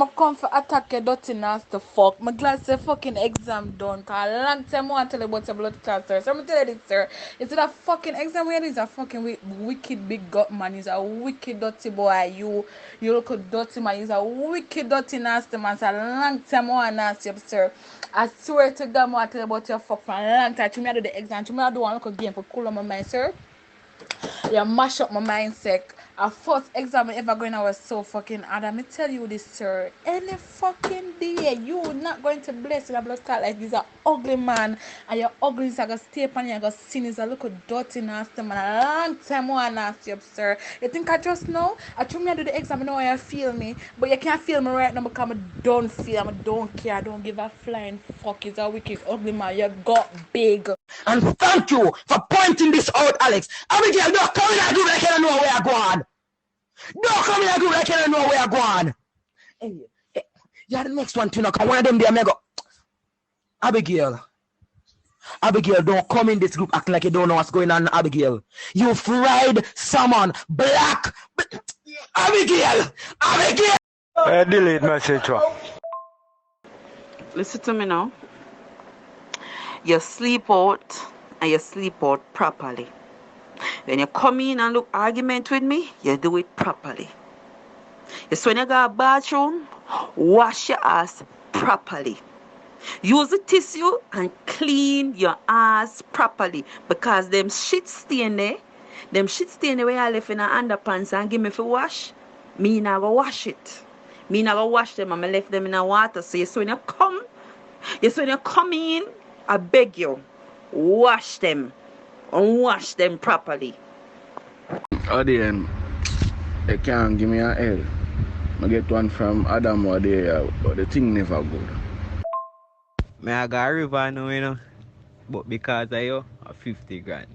I'm come for attack your dirty nasty fuck. My glad say fucking exam done. Cause a long time I want to tell you about your blood clot, sir. So I'm tell you this, sir. It's a fucking exam where is a fucking wicked big gut man. He's a wicked dirty boy. You look a dirty man. He's a wicked dirty nasty man. It's a long time I want to ask you, sir. I swear to God, I want to tell you about your fuck for a long time. You may do the exam. You may do one look game for cool on my mind, sir. You mash up my mindset. Our first exam ever going I was so fucking hard. Let me tell you this, sir. Any fucking day, you not going to bless in a blood clot like this. A ugly man, and your ugly is like a stay upon you, like a sin is a look dirty nasty man. A long time I nasty up, sir. You think I just know? I told me I do the exam, I know how you feel me, but you can't feel me right now because I don't feel, I don't care, I don't give a flying fuck. It's a wicked ugly man. You got big. And thank you for pointing this out, Alex. Abigail, don't come in and do like I don't know where you're going. Don't come in and do like I don't know where you're going. Hey, you're the next one to know, because one of them there may go, Abigail, don't come in this group acting like you don't know what's going on, Abigail. You fried salmon, black. Abigail! Delete message. Listen to me now. You sleep out and you sleep out properly. When you come in and look argument with me, you do it properly. Yes, when you go to the bathroom, wash your ass properly. Use the tissue and clean your ass properly, because them shit stain there where I left in the underpants and give me for wash, me not go wash it. Me not go wash them and I left them in the water. So when you come in, I beg you, wash them and wash them properly. At the end, they can't give me a L. I get one from Adam or there, but the thing never good. I got a river now, you know. But because of you, 50 grand.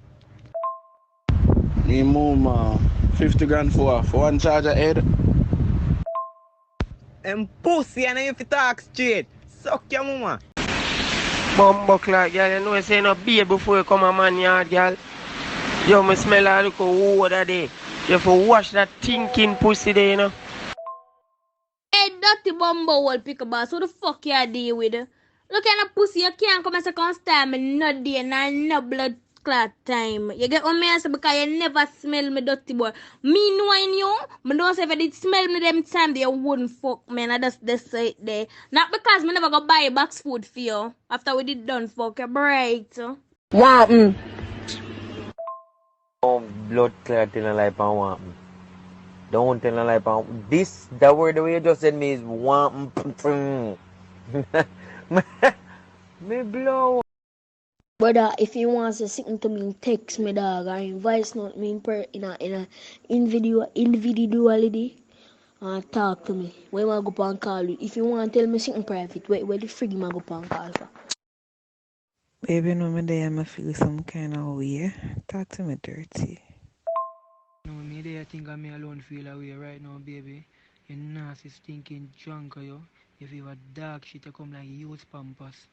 Me move 50 grand for one charger head. And pussy, and if you talk straight, suck your mama. Bumbo clock, girl, you know you say no baby before you come a man yard, girl. Yo, me smell a look of water there. You have to wash that thinking pussy there, you know. Hey, dirty bumbo old pick boss, who the fuck you deal with? Look at the pussy, you can't come and say stand me no day, no blood clot time. You get what me say because you never smell me dirty boy. Me knowing you, me don't say if you did smell me them time you wouldn't fuck me, and I just say it there. Not because me never go buy box food for you after we did done fuck you, bright. What? Blood clot in a life and want me. Don't tell a life and this, the word the way you just said me is want me blow. Brother, if you want to something to me, text me dog or voice note me in a individuality and talk to me. When I go and call you. If you want to tell me something private, where the frig I go and call for? Baby, no me there I feel some kind of way. Talk to me dirty. No, me there I think I'm alone feel away right now, baby. You nasty stinking drunk, yo. If you have dark shit, you come like youth pampers.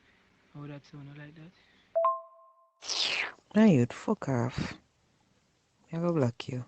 How that sound like that? Now you'd fuck off. I go block you.